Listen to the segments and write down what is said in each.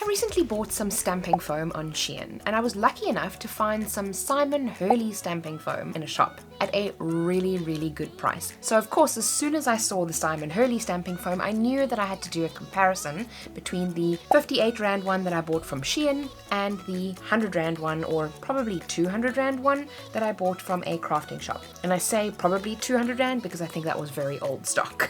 I recently bought some stamping foam on Shein, and I was lucky enough to find some Simon Hurley stamping foam in a shop at a really good price. So of course, as soon as I saw the Simon Hurley stamping foam, I knew that I had to do a comparison between the 58 Rand one that I bought from Shein and the 100 Rand one, or probably 200 Rand one, that I bought from a crafting shop. And I say probably 200 Rand because I think that was very old stock.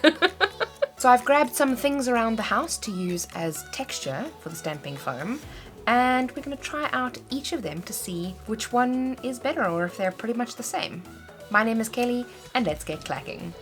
So I've grabbed some things around the house to use as texture for the stamping foam, and we're going to try out each of them to see which one is better or if they're pretty much the same. My name is Kelly, and let's get clacking.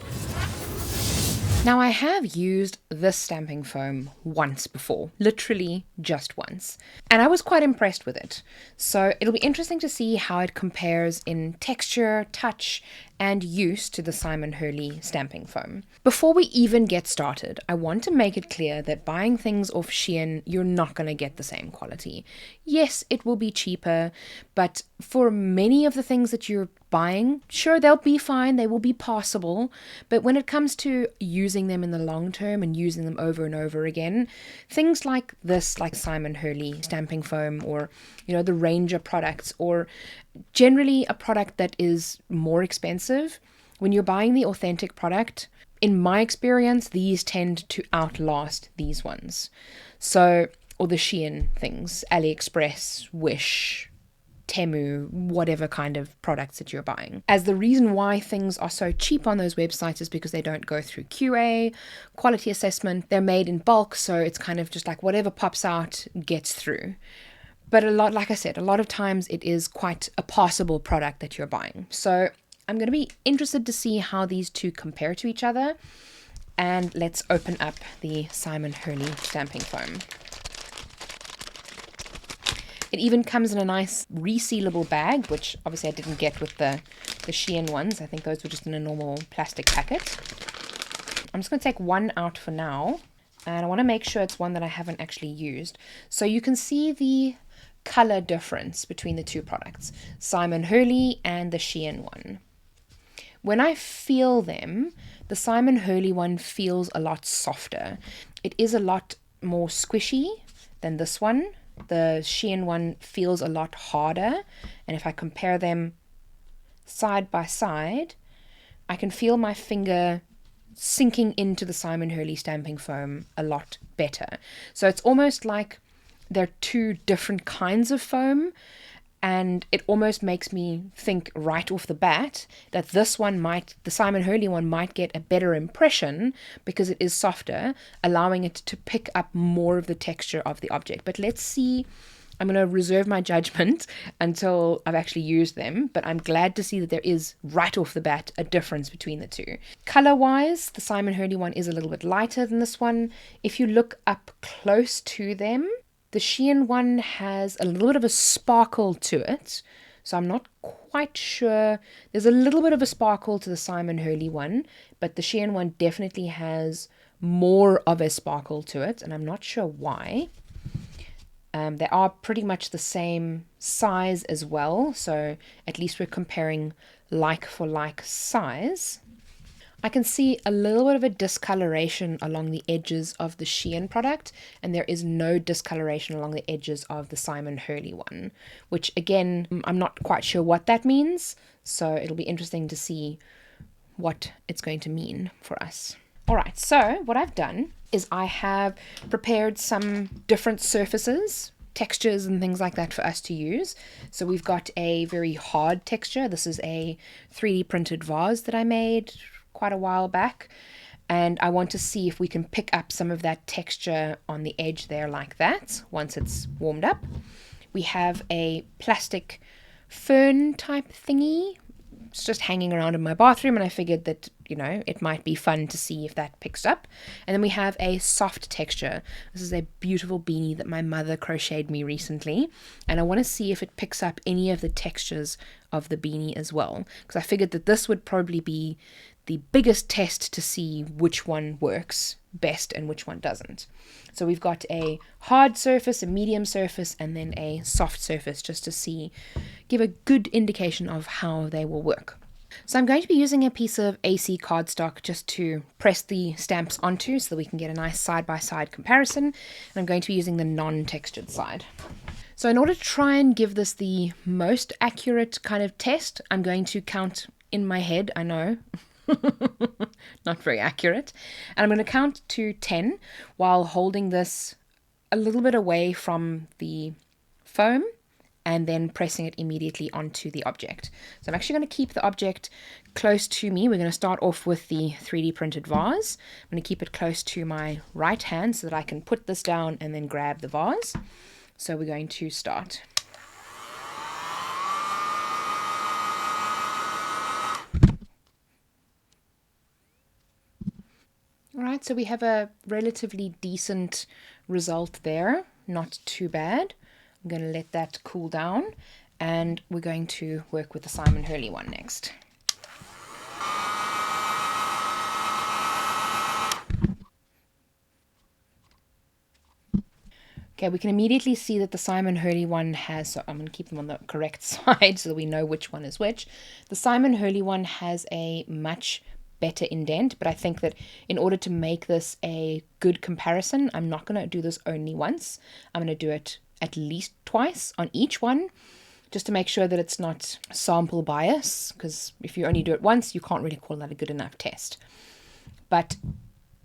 Now, I have used this stamping foam once before, literally just once, and I was quite impressed with it. So it'll be interesting to see how it compares in texture, touch, and use to the Simon Hurley stamping foam. Before we even get started, I want to make it clear that buying things off Shein, you're not going to get the same quality. Yes, it will be cheaper, but for many of the things that you're buying, sure, they'll be fine, they will be passable, but when it comes to using them in the long term and using them over and over again, things like this, like Simon Hurley stamping foam, or the Ranger products, or generally a product that is more expensive, when you're buying the authentic product, in my experience, these tend to outlast these ones. So, or the Shein things, AliExpress, Wish, Temu, whatever kind of products that you're buying. As the reason why things are so cheap on those websites is because they don't go through QA, quality assessment, they're made in bulk, so it's kind of just like whatever pops out gets through. But like I said, a lot of times it is quite a passable product that you're buying. So I'm going to be interested to see how these two compare to each other. And let's open up the Simon Hurley stamping foam. It even comes in a nice resealable bag, which obviously I didn't get with the Shein ones. I think those were just in a normal plastic packet. I'm just going to take one out for now. And I want to make sure it's one that I haven't actually used. So you can see the color difference between the two products, Simon Hurley and the Shein one. When I feel them, the Simon Hurley one feels a lot softer. It is a lot more squishy than this one. The Shein one feels a lot harder, and if I compare them side by side, I can feel my finger sinking into the Simon Hurley stamping foam a lot better. So it's almost like they're two different kinds of foam, and it almost makes me think right off the bat that the Simon Hurley one might get a better impression because it is softer, allowing it to pick up more of the texture of the object. But let's see. I'm going to reserve my judgment until I've actually used them, but I'm glad to see that there is, right off the bat, a difference between the two. Color-wise, the Simon Hurley one is a little bit lighter than this one. If you look up close to them, the Shein one has a little bit of a sparkle to it, so I'm not quite sure. There's a little bit of a sparkle to the Simon Hurley one, but the Shein one definitely has more of a sparkle to it, and I'm not sure why. They are pretty much the same size as well, so at least we're comparing like for like size. I can see a little bit of a discoloration along the edges of the Shein product, and there is no discoloration along the edges of the Simon Hurley one, which again, I'm not quite sure what that means, so it'll be interesting to see what it's going to mean for us. Alright, so what I've done is I have prepared some different surfaces, textures and things like that for us to use. So we've got a very hard texture. This is a 3D printed vase that I made quite a while back, and I want to see if we can pick up some of that texture on the edge there like that once it's warmed up. We have a plastic fern type thingy. It's just hanging around in my bathroom, and I figured that, it might be fun to see if that picks up. And then we have a soft texture. This is a beautiful beanie that my mother crocheted me recently, and I want to see if it picks up any of the textures of the beanie as well, because I figured that this would probably be the biggest test to see which one works best and which one doesn't. So we've got a hard surface, a medium surface, and then a soft surface, just to give a good indication of how they will work. So I'm going to be using a piece of AC cardstock just to press the stamps onto so that we can get a nice side-by-side comparison. And I'm going to be using the non-textured side. So in order to try and give this the most accurate kind of test, I'm going to count in my head, I know, not very accurate. And I'm going to count to 10 while holding this a little bit away from the foam and then pressing it immediately onto the object. So I'm actually going to keep the object close to me. We're going to start off with the 3D printed vase. I'm going to keep it close to my right hand so that I can put this down and then grab the vase. So we're going to start. Alright, so we have a relatively decent result there. Not too bad. I'm going to let that cool down, and we're going to work with the Simon Hurley one next. Okay, we can immediately see that the Simon Hurley one has, so I'm going to keep them on the correct side so that we know which one is which. The Simon Hurley one has a much better indent, but I think that in order to make this a good comparison, I'm not going to do this only once. I'm going to do it at least twice on each one, just to make sure that it's not sample bias, because if you only do it once, you can't really call that a good enough test. But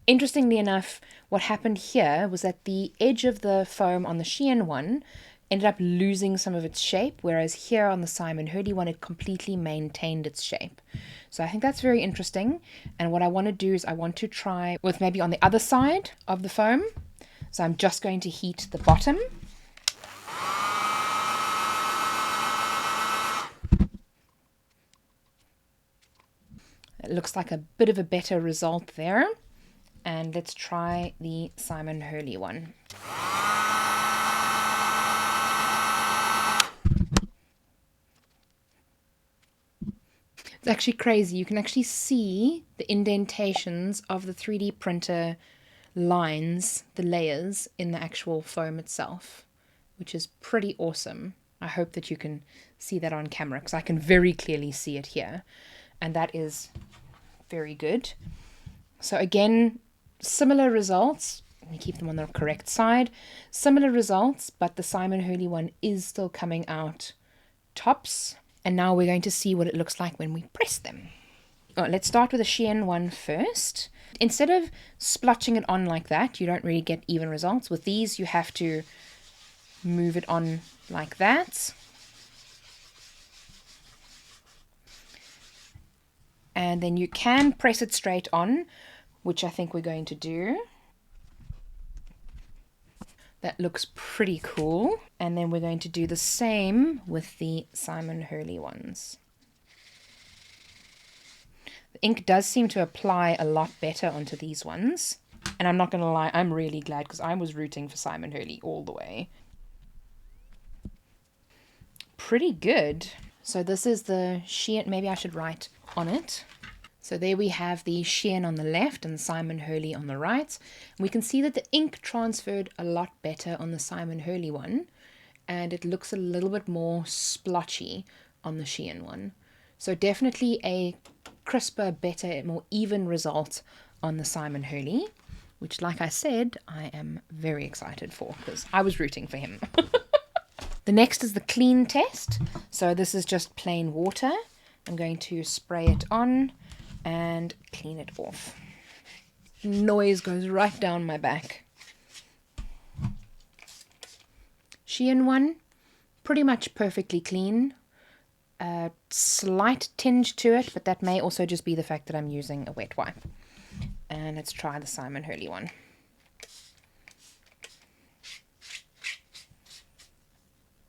interestingly enough, what happened here was that the edge of the foam on the Shein one ended up losing some of its shape, whereas here on the Simon Hurley one, it completely maintained its shape. So I think that's very interesting. And what I want to do is I want to try with maybe on the other side of the foam. So I'm just going to heat the bottom. It looks like a bit of a better result there. And let's try the Simon Hurley one. It's actually crazy. You can actually see the indentations of the 3D printer lines, the layers in the actual foam itself, which is pretty awesome. I hope that you can see that on camera because I can very clearly see it here. And that is very good. So again, similar results. Let me keep them on the correct side. Similar results, but the Simon Hurley one is still coming out tops. And now we're going to see what it looks like when we press them. Let's start with the Shein one first. Instead of splotching it on like that, you don't really get even results. With these, you have to move it on like that. And then you can press it straight on, which I think we're going to do. That looks pretty cool. And then we're going to do the same with the Simon Hurley ones. The ink does seem to apply a lot better onto these ones. And I'm not going to lie, I'm really glad because I was rooting for Simon Hurley all the way. Pretty good. So this is the Shein, maybe I should write on it. So there we have the Shein on the left and Simon Hurley on the right. And we can see that the ink transferred a lot better on the Simon Hurley one. And it looks a little bit more splotchy on the Shein one. So definitely a crisper, better, more even result on the Simon Hurley, which, like I said, I am very excited for because I was rooting for him. The next is the clean test. So this is just plain water. I'm going to spray it on and clean it off. Noise goes right down my back. Shein one, pretty much perfectly clean. A slight tinge to it, but that may also just be the fact that I'm using a wet wipe. And let's try the Simon Hurley one.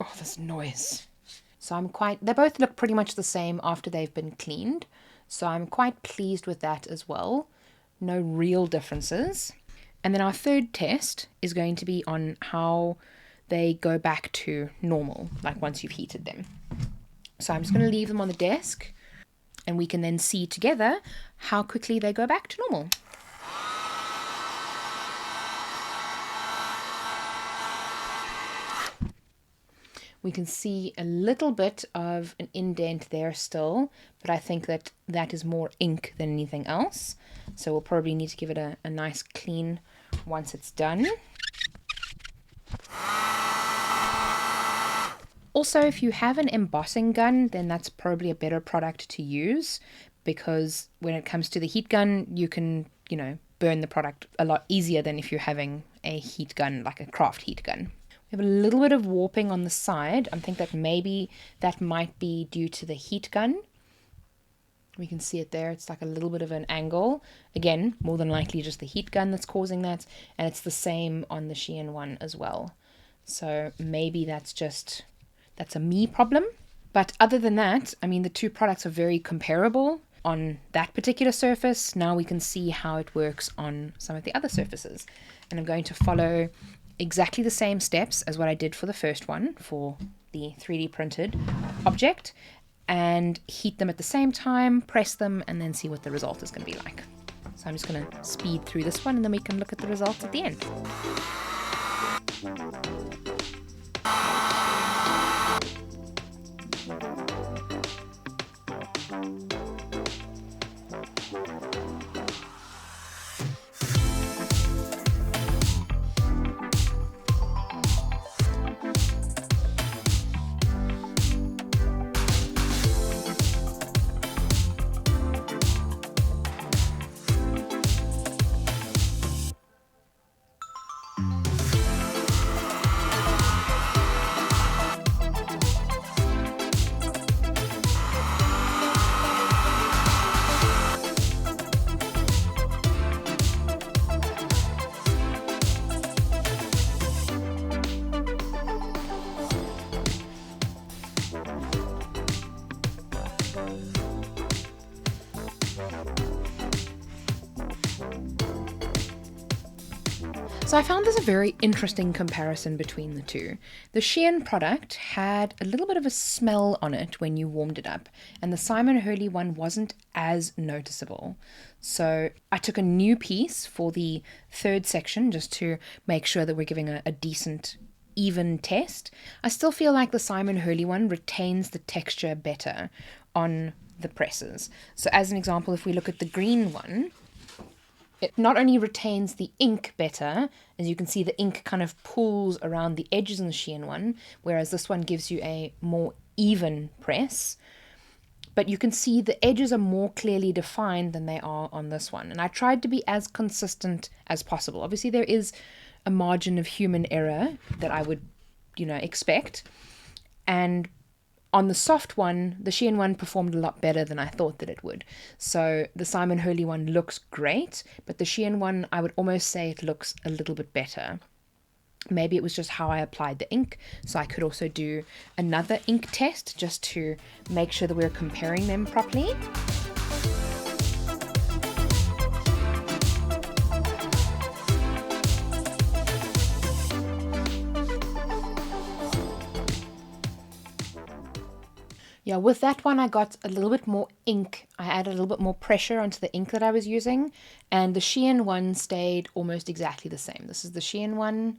Oh, this noise. So they both look pretty much the same after they've been cleaned. So I'm quite pleased with that as well. No real differences. And then our third test is going to be on how they go back to normal, like once you've heated them. So I'm just going to leave them on the desk and we can then see together how quickly they go back to normal. We can see a little bit of an indent there still, but I think that that is more ink than anything else. So we'll probably need to give it a nice clean once it's done. Also, if you have an embossing gun, then that's probably a better product to use, because when it comes to the heat gun, you can, burn the product a lot easier than if you're having a heat gun, like a craft heat gun. We have a little bit of warping on the side. I think that maybe that might be due to the heat gun. We can see it there. It's like a little bit of an angle. Again, more than likely just the heat gun that's causing that. And it's the same on the Shein one as well. So maybe that's a me problem. But other than that, I mean, the two products are very comparable on that particular surface. Now we can see how it works on some of the other surfaces. And I'm going to follow exactly the same steps as what I did for the first one, for the 3D printed object, and heat them at the same time, press them, and then see what the result is going to be like. So I'm just going to speed through this one, and then we can look at the results at the end. So I found this a very interesting comparison between the two. The Shein product had a little bit of a smell on it when you warmed it up, and the Simon Hurley one wasn't as noticeable. So I took a new piece for the third section just to make sure that we're giving a decent, even test. I still feel like the Simon Hurley one retains the texture better on the presses. So as an example, if we look at the green one, it not only retains the ink better, as you can see the ink kind of pulls around the edges in the Shein one, whereas this one gives you a more even press, but you can see the edges are more clearly defined than they are on this one. And I tried to be as consistent as possible. Obviously there is a margin of human error that I would, expect. And on the soft one, the Shein one performed a lot better than I thought that it would. So the Simon Hurley one looks great, but the Shein one, I would almost say it looks a little bit better. Maybe it was just how I applied the ink. So I could also do another ink test just to make sure that we're comparing them properly. Yeah, with that one, I got a little bit more ink. I added a little bit more pressure onto the ink that I was using, and the Shein one stayed almost exactly the same. This is the Shein one,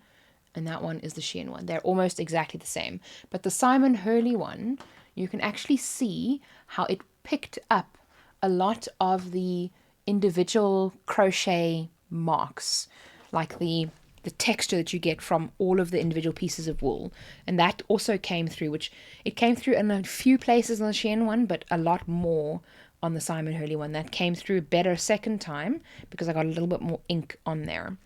and that one is the Shein one. They're almost exactly the same. But the Simon Hurley one, you can actually see how it picked up a lot of the individual crochet marks, like the texture that you get from all of the individual pieces of wool. And that also came through, which it came through in a few places on the Shein one, but a lot more on the Simon Hurley one. That came through better second time because I got a little bit more ink on there.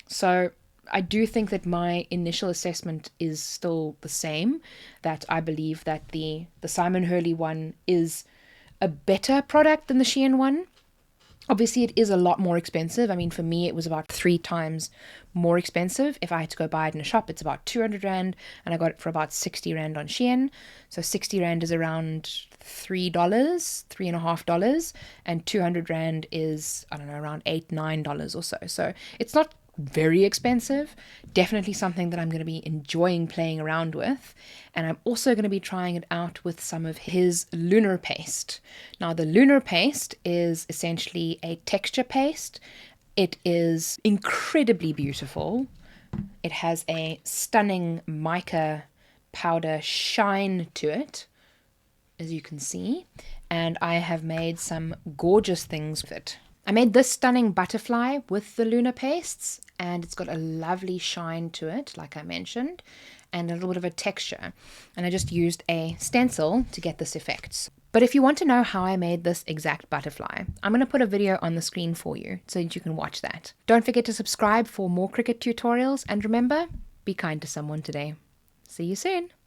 So I do think that my initial assessment is still the same, that I believe that the Simon Hurley one is a better product than the Shein one. Obviously, it is a lot more expensive. I mean, for me, it was about 3 times more expensive. If I had to go buy it in a shop, it's about 200 Rand, and I got it for about 60 Rand on Shein. So 60 Rand is around $3, $3.50, and 200 Rand is, I don't know, around $8, $9 or so. So it's not very expensive. Definitely something that I'm going to be enjoying playing around with. And I'm also going to be trying it out with some of his lunar paste. Now, the lunar paste is essentially a texture paste. It is incredibly beautiful. It has a stunning mica powder shine to it, as you can see, and I have made some gorgeous things with it. I made this stunning butterfly with the lunar pastes, and it's got a lovely shine to it, like I mentioned, and a little bit of a texture. And I just used a stencil to get this effect. But if you want to know how I made this exact butterfly, I'm going to put a video on the screen for you so that you can watch that. Don't forget to subscribe for more Cricut tutorials, and remember, be kind to someone today. See you soon.